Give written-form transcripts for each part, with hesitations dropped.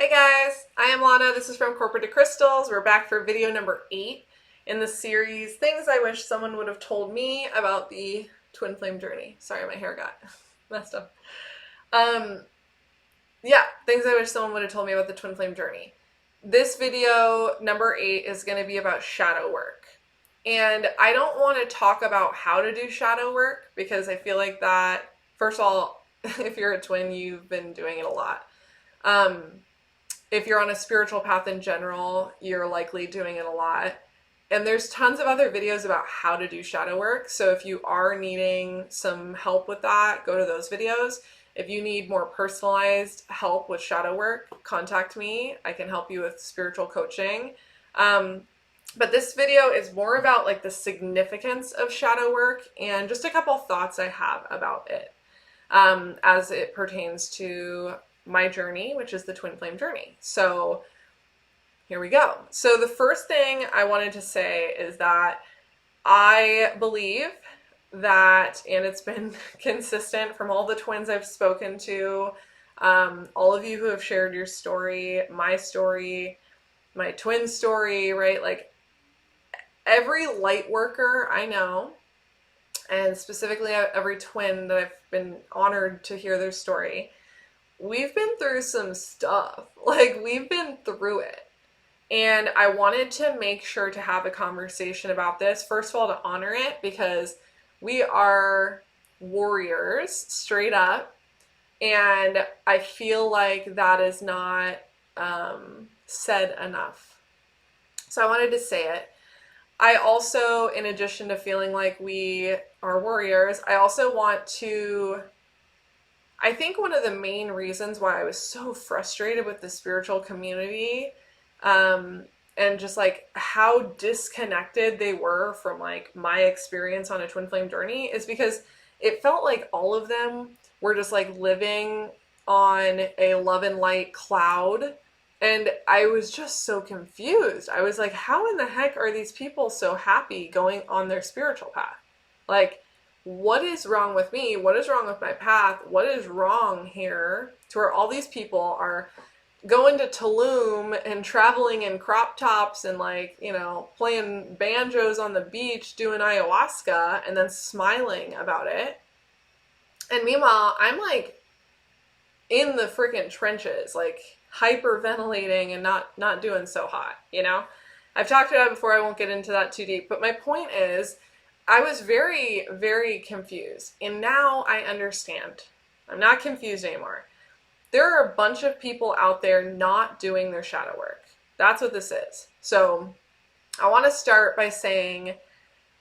Hey guys, I am Lana. This is From Corporate to Crystals. We're back for video number 8 in the series Things I Wish Someone Would Have Told Me About the Twin Flame Journey. Sorry, my hair got messed up. Things I wish someone would have told me about the Twin Flame Journey. This video number 8 is going to be about shadow work. And I don't want to talk about how to do shadow work because I feel like that, first of all, if you're a twin, you've been doing it a lot. If you're on a spiritual path in general, you're likely doing it a lot. And there's tons of other videos about how to do shadow work. So if you are needing some help with that, go to those videos. If you need more personalized help with shadow work, contact me. I can help you with spiritual coaching. But this video is more about like the significance of shadow work and just a couple thoughts I have about it as it pertains to my journey, which is the Twin Flame Journey. So here we go. So the first thing I wanted to say is that I believe that, and it's been consistent from all the twins I've spoken to, all of you who have shared your story, my twin story, right? Like every light worker I know, and specifically every twin that I've been honored to hear their story, we've been through some stuff. Like, we've been through it. And I wanted to make sure to have a conversation about this. First of all, to honor it, because we are warriors, straight up. And I feel like that is not said enough. So I wanted to say it. I also, in addition to feeling like we are warriors, I also want to... I think one of the main reasons why I was so frustrated with the spiritual community and just like how disconnected they were from like my experience on a twin flame journey is because it felt like all of them were just like living on a love and light cloud. And I was just so confused. I was like, how in the heck are these people so happy going on their spiritual path? Like, what is wrong with me? What is wrong with my path? What is wrong here to where all these people are going to Tulum and traveling in crop tops and like, you know, playing banjos on the beach, doing ayahuasca and then smiling about it. And meanwhile, I'm like in the freaking trenches, like hyperventilating and not doing so hot, you know? I've talked about it before, I won't get into that too deep, but my point is, I was very, very confused, and now I understand. I'm not confused anymore. There are a bunch of people out there not doing their shadow work. That's what this is. So I want to start by saying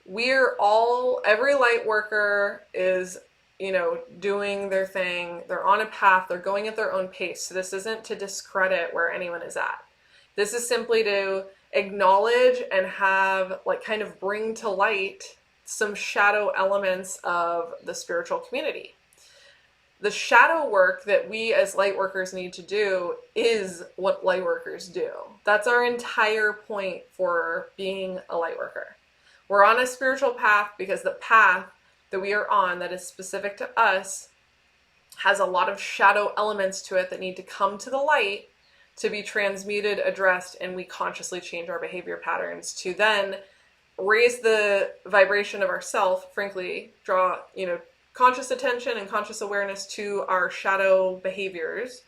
every light worker is, you know, doing their thing. They're on a path. They're going at their own pace. So this isn't to discredit where anyone is at. This is simply to acknowledge and have, like, kind of bring to light some shadow elements of the spiritual community. The shadow work that we as light workers need to do is what light workers do. That's our entire point for being a light worker. We're on a spiritual path because the path that we are on that is specific to us has a lot of shadow elements to it that need to come to the light to be transmuted, addressed, and we consciously change our behavior patterns to then raise the vibration of ourself, frankly, draw, you know, conscious attention and conscious awareness to our shadow behaviors,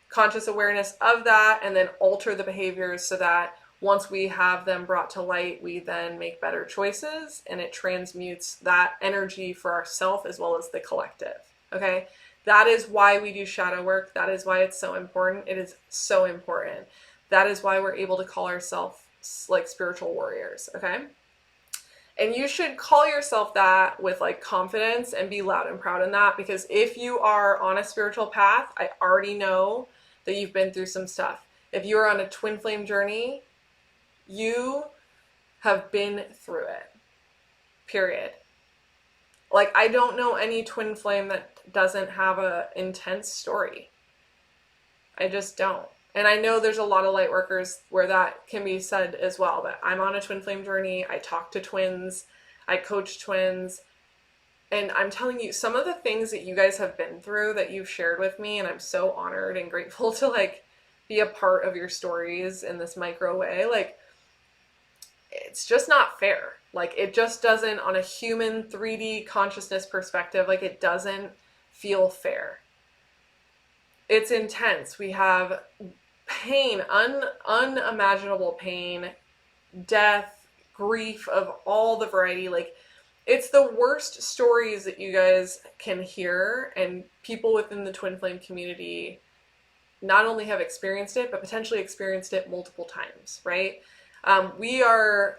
conscious awareness of that, and then alter the behaviors so that once we have them brought to light, we then make better choices and it transmutes that energy for ourselves as well as the collective. Okay? That is why we do shadow work. That is why it's so important. It is so important. That is why we're able to call ourselves like spiritual warriors. Okay? And you should call yourself that with like confidence and be loud and proud in that, because if you are on a spiritual path, I already know that you've been through some stuff. If you are on a twin flame journey, you have been through it. Period. Like, I don't know any twin flame that doesn't have an intense story. I just don't. And I know there's a lot of light workers where that can be said as well, but I'm on a twin flame journey. I talk to twins. I coach twins. And I'm telling you, some of the things that you guys have been through that you've shared with me, and I'm so honored and grateful to like be a part of your stories in this micro way. Like, it's just not fair. Like, it just doesn't, on a human 3D consciousness perspective, like, it doesn't feel fair. It's intense. We have pain, unimaginable pain, death, grief of all the variety. Like, it's the worst stories that you guys can hear, and people within the Twin Flame community not only have experienced it, but potentially experienced it multiple times, right? We are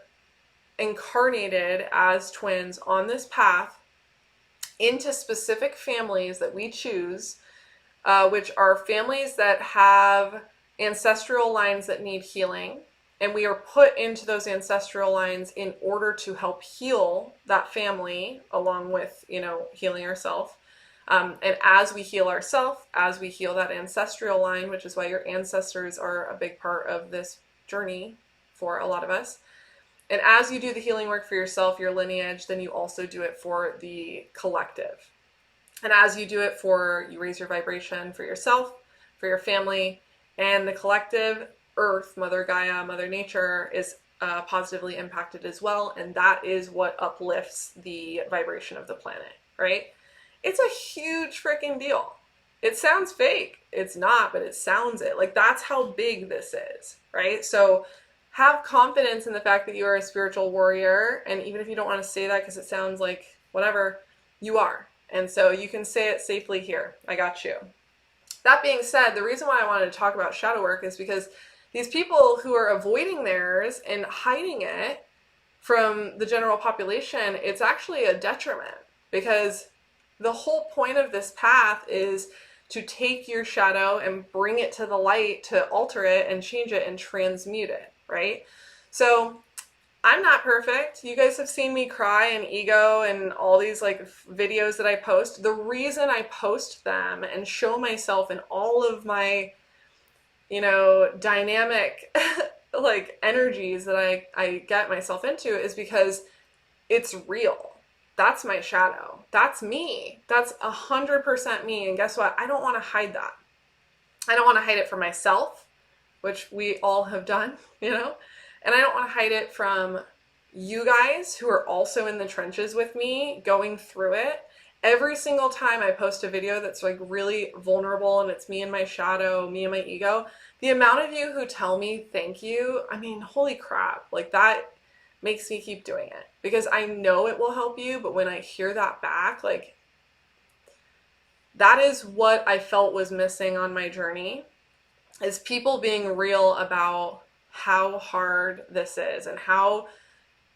incarnated as twins on this path into specific families that we choose, which are families that have ancestral lines that need healing. And we are put into those ancestral lines in order to help heal that family, along with, healing ourselves. And as we heal ourselves, as we heal that ancestral line, which is why your ancestors are a big part of this journey for a lot of us. And as you do the healing work for yourself, your lineage, then you also do it for the collective. And as you do it you raise your vibration for yourself, for your family, and the collective, Earth, Mother Gaia, Mother Nature is positively impacted as well. And that is what uplifts the vibration of the planet, right? It's a huge freaking deal. It sounds fake. It's not, but it sounds it. Like, that's how big this is, right? So have confidence in the fact that you are a spiritual warrior. And even if you don't want to say that because it sounds like whatever, you are. And so you can say it safely here. I got you. That being said, the reason why I wanted to talk about shadow work is because these people who are avoiding theirs and hiding it from the general population, it's actually a detriment, because the whole point of this path is to take your shadow and bring it to the light, to alter it and change it and transmute it, right? So I'm not perfect. You guys have seen me cry and ego and all these videos that I post. The reason I post them and show myself in all of my, dynamic energies that I get myself into is because it's real. That's my shadow. That's me. That's 100% me. And guess what? I don't want to hide that. I don't want to hide it from myself, which we all have done, and I don't want to hide it from you guys who are also in the trenches with me going through it. Every single time I post a video that's really vulnerable and it's me and my shadow, me and my ego, the amount of you who tell me thank you, I mean, holy crap, that makes me keep doing it, because I know it will help you. But when I hear that back, that is what I felt was missing on my journey, is people being real about how hard this is and how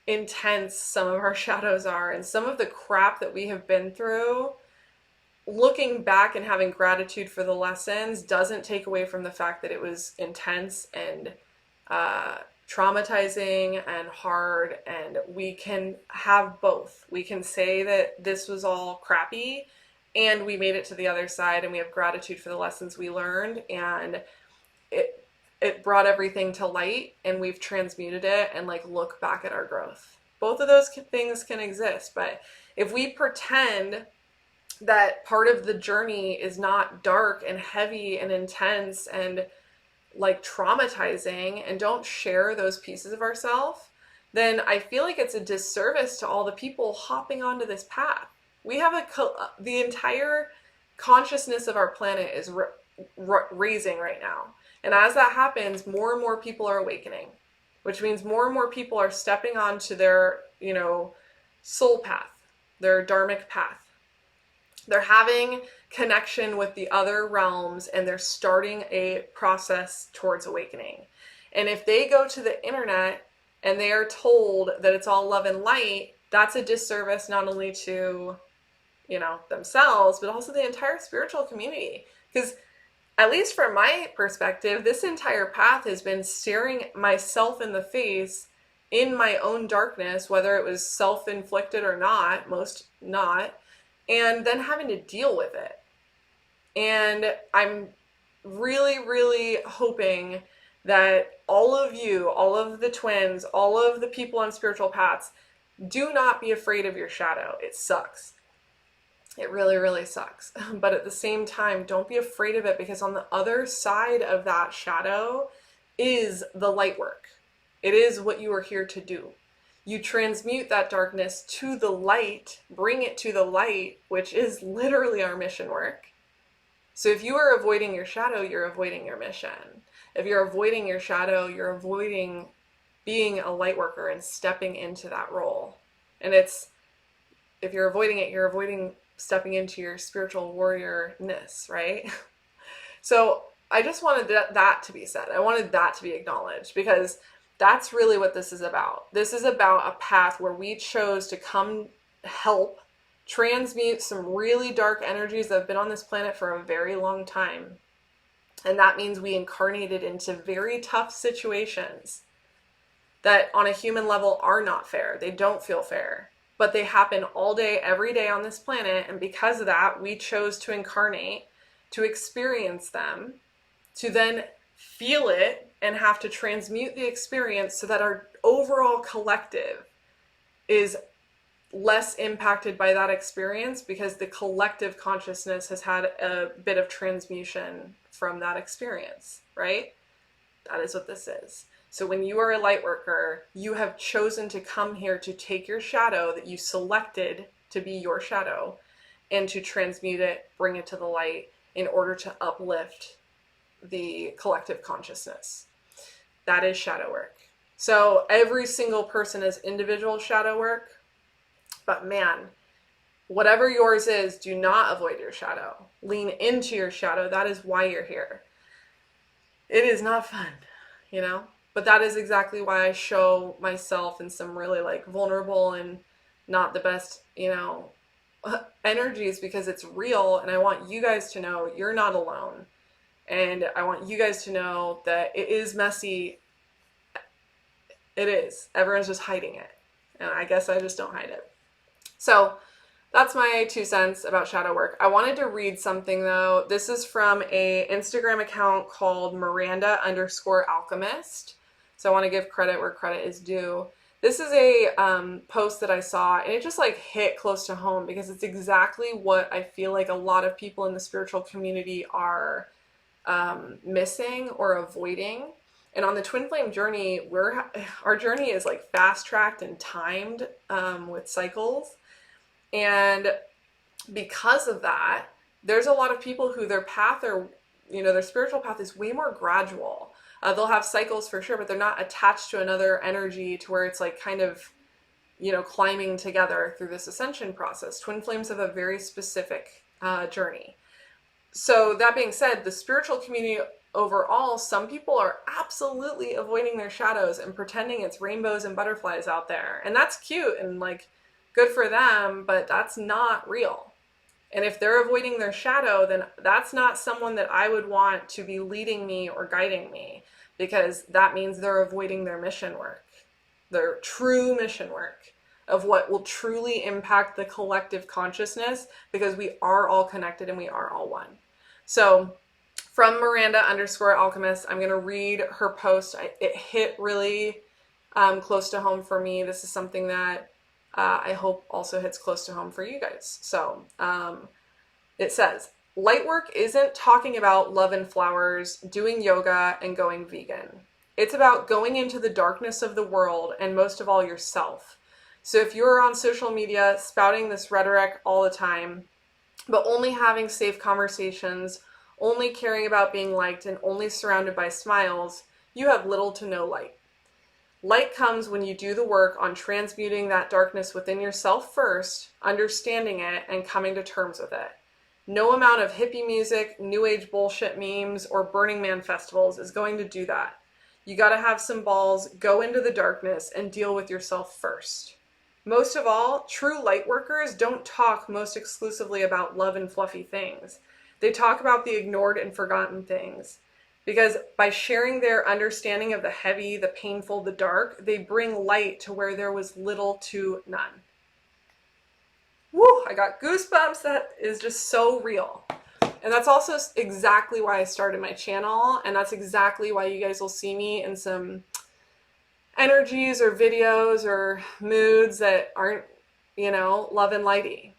intense some of our shadows are and some of the crap that we have been through. Looking back and having gratitude for the lessons doesn't take away from the fact that it was intense and traumatizing and hard, and we can have both. We can say that this was all crappy and we made it to the other side, and we have gratitude for the lessons we learned, and it brought everything to light, and we've transmuted it, and look back at our growth. Both of those things can exist. But if we pretend that part of the journey is not dark and heavy and intense and traumatizing, and don't share those pieces of ourselves, then I feel like it's a disservice to all the people hopping onto this path. We have the entire consciousness of our planet is raising right now. And as that happens, more and more people are awakening, which means more and more people are stepping onto their, soul path, their dharmic path. They're having connection with the other realms, and they're starting a process towards awakening. And if they go to the internet and they are told that it's all love and light, that's a disservice not only to, themselves, but also the entire spiritual community. Because at least from my perspective, this entire path has been staring myself in the face in my own darkness, whether it was self-inflicted or not, most not, and then having to deal with it. And I'm really, really hoping that all of you, all of the twins, all of the people on spiritual paths, do not be afraid of your shadow. It sucks. It really, really sucks. But at the same time, don't be afraid of it, because on the other side of that shadow is the light work. It is what you are here to do. You transmute that darkness to the light, bring it to the light, which is literally our mission work. So if you are avoiding your shadow, you're avoiding your mission. If you're avoiding your shadow, you're avoiding being a light worker and stepping into that role. And if you're avoiding it, you're avoiding stepping into your spiritual warriorness, right? So I just wanted that to be said. I wanted that to be acknowledged, because that's really what this is about. This is about a path where we chose to come help transmute some really dark energies that have been on this planet for a very long time. And that means we incarnated into very tough situations that on a human level are not fair. They don't feel fair, but they happen all day, every day on this planet. And because of that, we chose to incarnate, to experience them, to then feel it and have to transmute the experience so that our overall collective is less impacted by that experience, because the collective consciousness has had a bit of transmutation from that experience, right? That is what this is. So when you are a light worker, you have chosen to come here to take your shadow that you selected to be your shadow and to transmute it, bring it to the light in order to uplift the collective consciousness. That is shadow work. So every single person is individual shadow work, but man, whatever yours is, do not avoid your shadow. Lean into your shadow. That is why you're here. It is not fun, you know? But that is exactly why I show myself in some really like vulnerable and not the best, you know, energies, because it's real. And I want you guys to know you're not alone. And I want you guys to know that it is messy. It is. Everyone's just hiding it. And I guess I just don't hide it. So that's my 2 cents about shadow work. I wanted to read something though. This is from a Instagram account called Miranda_alchemist. So I want to give credit where credit is due. This is a post that I saw, and it just like hit close to home, because it's exactly what I feel like a lot of people in the spiritual community are missing or avoiding. And on the twin flame journey, our journey is like fast tracked and timed with cycles. And because of that, there's a lot of people who their path or, you know, their spiritual path is way more gradual. They'll have cycles for sure, but they're not attached to another energy to where it's like kind of, you know, climbing together through this ascension process. Twin flames have a very specific journey. So that being said, the spiritual community overall, some people are absolutely avoiding their shadows and pretending it's rainbows and butterflies out there. And that's cute and like good for them, but that's not real. And if they're avoiding their shadow, then that's not someone that I would want to be leading me or guiding me, because that means they're avoiding their mission work, their true mission work of what will truly impact the collective consciousness, because we are all connected and we are all one. So from Miranda_alchemist, I'm going to read her post. It hit really close to home for me. This is something that I hope also hits close to home for you guys. So it says, light work isn't talking about love and flowers, doing yoga, and going vegan. It's about going into the darkness of the world and most of all yourself. So if you're on social media spouting this rhetoric all the time, but only having safe conversations, only caring about being liked, and only surrounded by smiles, you have little to no light. Light comes when you do the work on transmuting that darkness within yourself first, understanding it, and coming to terms with it. No amount of hippie music, new age bullshit memes, or Burning Man festivals is going to do that. You gotta have some balls, go into the darkness, and deal with yourself first. Most of all, true light workers don't talk most exclusively about love and fluffy things. They talk about the ignored and forgotten things. Because by sharing their understanding of the heavy, the painful, the dark, they bring light to where there was little to none. Woo, I got goosebumps. That is just so real. And that's also exactly why I started my channel. And that's exactly why you guys will see me in some energies or videos or moods that aren't, you know, love and lighty.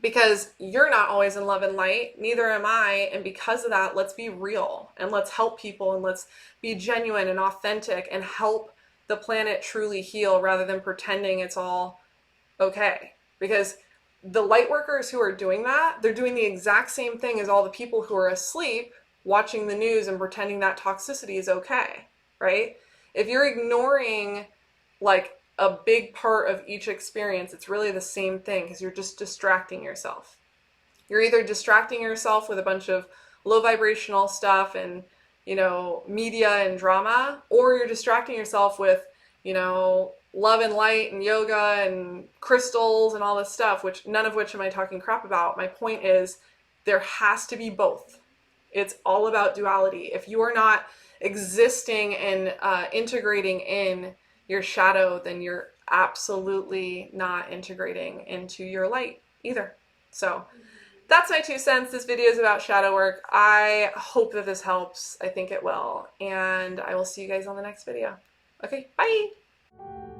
because you're not always in love and light, neither am I, and because of that, let's be real and let's help people and let's be genuine and authentic and help the planet truly heal rather than pretending it's all okay. Because the light workers who are doing that, they're doing the exact same thing as all the people who are asleep watching the news and pretending that toxicity is okay, right? If you're ignoring like a big part of each experience, it's really the same thing because you're just distracting yourself. You're either distracting yourself with a bunch of low vibrational stuff and, you know, media and drama, or you're distracting yourself with, you know, love and light and yoga and crystals and all this stuff, which none of which am I talking crap about. My point is there has to be both. It's all about duality. If you are not existing and integrating in your shadow, then you're absolutely not integrating into your light either. So that's my 2 cents. This video is about shadow work. I hope that this helps. I think it will. And I will see you guys on the next video. Okay, bye!